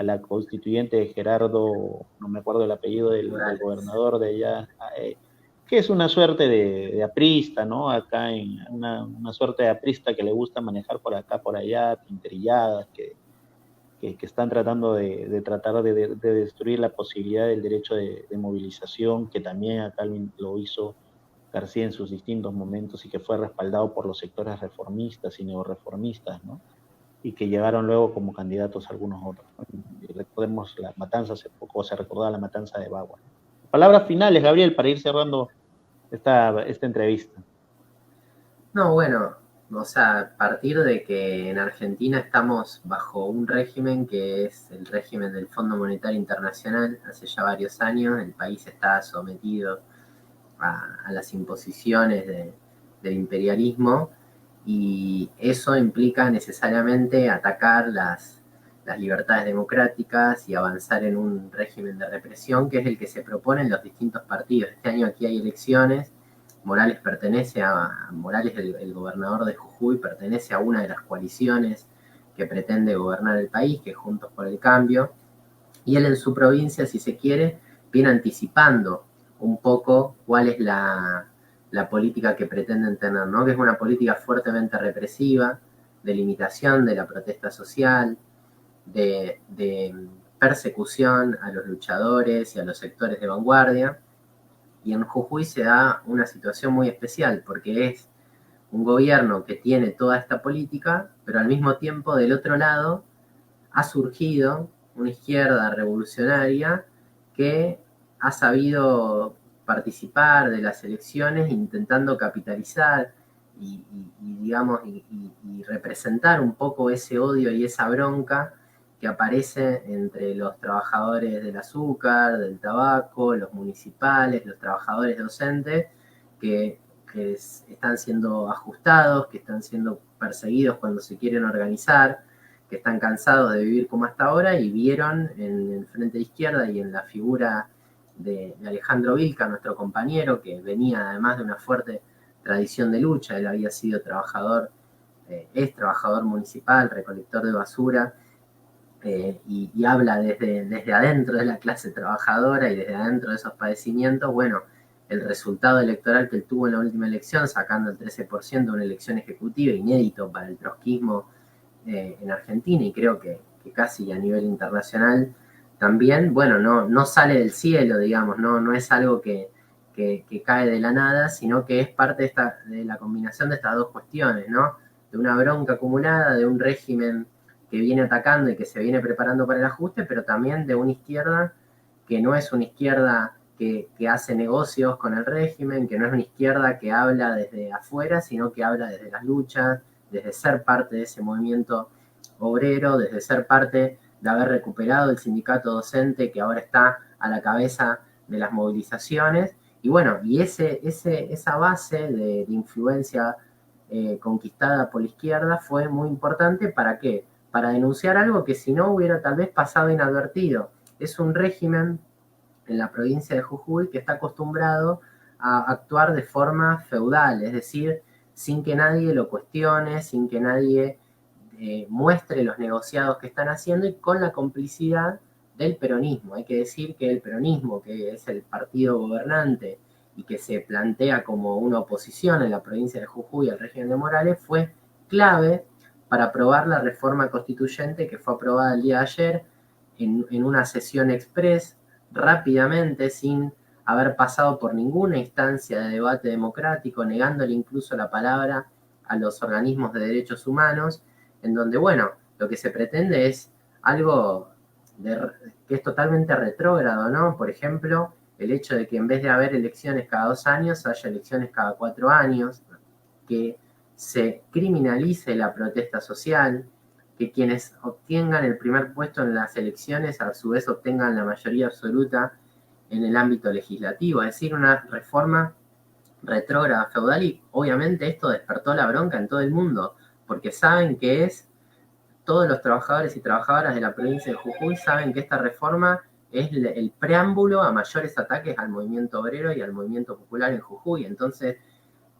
la constituyente de Gerardo, no me acuerdo el apellido del gobernador de allá, que es una suerte de aprista, ¿no? Acá en una suerte de aprista que le gusta manejar por acá, por allá, pinterilladas, que están tratando tratar de destruir la posibilidad del derecho de movilización, que también acá lo hizo García en sus distintos momentos y que fue respaldado por los sectores reformistas y neorreformistas, ¿no? Y que llegaron luego como candidatos algunos otros, ¿no? Y recordemos la matanza, hace poco se recordaba la matanza de Bagua. Palabras finales, Gabriel, para ir cerrando esta entrevista. No, bueno, o sea, a partir de que en Argentina estamos bajo un régimen que es el régimen del Fondo Monetario Internacional, hace ya varios años el país está sometido a las imposiciones del imperialismo, y eso implica necesariamente atacar las libertades democráticas y avanzar en un régimen de represión que es el que se proponen los distintos partidos. Este año aquí hay elecciones. Morales Morales, el gobernador de Jujuy, pertenece a una de las coaliciones que pretende gobernar el país, que es Juntos por el Cambio, y él en su provincia, si se quiere, viene anticipando un poco cuál es la política que pretenden tener, ¿no? Que es una política fuertemente represiva, de limitación de la protesta social, de persecución a los luchadores y a los sectores de vanguardia. Y en Jujuy se da una situación muy especial, porque es un gobierno que tiene toda esta política, pero al mismo tiempo del otro lado ha surgido una izquierda revolucionaria que ha sabido participar de las elecciones intentando capitalizar digamos, y representar un poco ese odio y esa bronca que aparece entre los trabajadores del azúcar, del tabaco, los municipales, los trabajadores docentes, que están siendo ajustados, que están siendo perseguidos cuando se quieren organizar, que están cansados de vivir como hasta ahora y vieron en el frente de izquierda y en la figura de Alejandro Vilca, nuestro compañero, que venía además de una fuerte tradición de lucha. Él había sido trabajador, es trabajador municipal, recolector de basura, y habla desde adentro de la clase trabajadora y desde adentro de esos padecimientos. Bueno, el resultado electoral que él tuvo en la última elección, sacando el 13% de una elección ejecutiva, inédito para el trotskismo en Argentina, y creo que casi a nivel internacional también, bueno, no sale del cielo, digamos, no es algo que cae de la nada, sino que es parte de la combinación de estas dos cuestiones, ¿no? De una bronca acumulada, de un régimen que viene atacando y que se viene preparando para el ajuste, pero también de una izquierda que no es una izquierda que hace negocios con el régimen, que no es una izquierda que habla desde afuera, sino que habla desde las luchas, desde ser parte de ese movimiento obrero, desde ser parte de haber recuperado el sindicato docente que ahora está a la cabeza de las movilizaciones. Y bueno, y esa base de influencia conquistada por la izquierda fue muy importante. ¿Para qué? Para denunciar algo que si no hubiera tal vez pasado inadvertido. Es un régimen en la provincia de Jujuy que está acostumbrado a actuar de forma feudal, es decir, sin que nadie lo cuestione, sin que nadie muestre los negociados que están haciendo y con la complicidad del peronismo. Hay que decir que el peronismo, que es el partido gobernante y que se plantea como una oposición en la provincia de Jujuy al régimen de Morales, fue clave para aprobar la reforma constituyente que fue aprobada el día de ayer en una sesión express, rápidamente, sin haber pasado por ninguna instancia de debate democrático, negándole incluso la palabra a los organismos de derechos humanos, en donde, bueno, lo que se pretende es algo que es totalmente retrógrado, ¿no? Por ejemplo, el hecho de que en vez de haber elecciones cada 2 años, haya elecciones cada 4 años, que se criminalice la protesta social, que quienes obtengan el primer puesto en las elecciones a su vez obtengan la mayoría absoluta en el ámbito legislativo, es decir, una reforma retrógrada feudal, y obviamente esto despertó la bronca en todo el mundo, porque saben que todos los trabajadores y trabajadoras de la provincia de Jujuy saben que esta reforma es el preámbulo a mayores ataques al movimiento obrero y al movimiento popular en Jujuy. Entonces,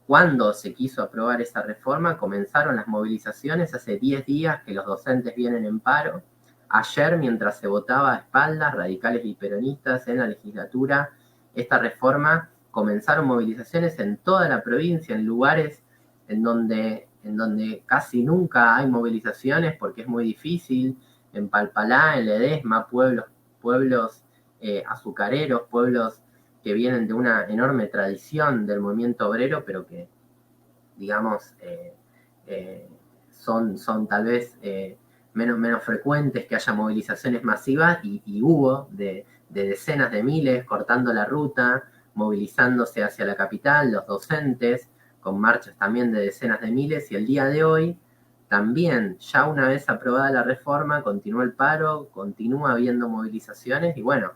cuando se quiso aprobar esa reforma, comenzaron las movilizaciones. Hace 10 días que los docentes vienen en paro. Ayer, mientras se votaba a espaldas, radicales y peronistas en la legislatura, esta reforma, comenzaron movilizaciones en toda la provincia, en lugares en donde casi nunca hay movilizaciones porque es muy difícil, en Palpalá, en Ledesma, pueblos azucareros, pueblos que vienen de una enorme tradición del movimiento obrero, pero que, digamos, son tal vez menos frecuentes que haya movilizaciones masivas, y hubo de decenas de miles cortando la ruta, movilizándose hacia la capital, los docentes, con marchas también de decenas de miles, y el día de hoy también, ya una vez aprobada la reforma, continúa el paro, continúa habiendo movilizaciones, y bueno,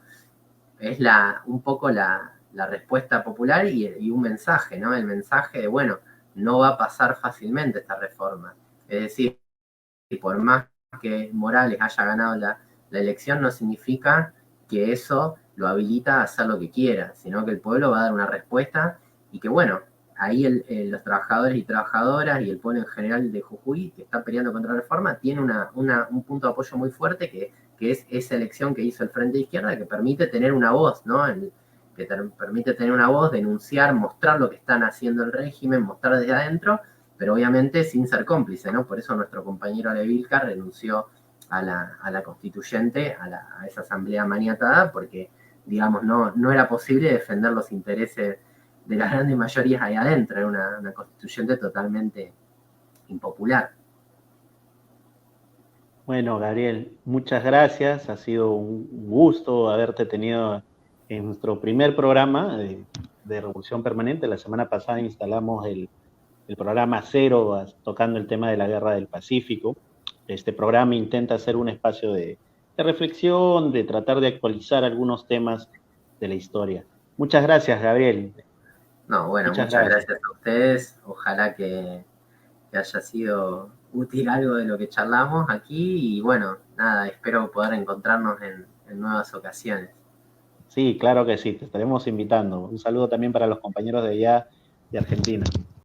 es un poco la respuesta popular y un mensaje, ¿no? El mensaje de, bueno, no va a pasar fácilmente esta reforma. Es decir, por más que Morales haya ganado la elección, no significa que eso lo habilita a hacer lo que quiera, sino que el pueblo va a dar una respuesta, y que, bueno, ahí los trabajadores y trabajadoras y el pueblo en general de Jujuy, que está peleando contra la reforma, tiene un punto de apoyo muy fuerte, que es esa elección que hizo el Frente de Izquierda, que permite tener una voz, ¿no? Que permite tener una voz, denunciar, mostrar lo que están haciendo el régimen, mostrar desde adentro, pero obviamente sin ser cómplice, ¿no? Por eso nuestro compañero Levilca renunció a la constituyente, a esa asamblea maniatada, porque, digamos, no era posible defender los intereses de las grandes mayorías ahí adentro. Era una constituyente totalmente impopular. Bueno, Gabriel, muchas gracias. Ha sido un gusto haberte tenido en nuestro primer programa de Revolución Permanente. La semana pasada instalamos el programa Cero, tocando el tema de la Guerra del Pacífico. Este programa intenta ser un espacio de reflexión, de tratar de actualizar algunos temas de la historia. Muchas gracias, Gabriel. No, bueno, muchas gracias a ustedes. Ojalá que haya sido útil algo de lo que charlamos aquí, y bueno, nada, espero poder encontrarnos en nuevas ocasiones. Sí, claro que sí, te estaremos invitando. Un saludo también para los compañeros de allá de Argentina.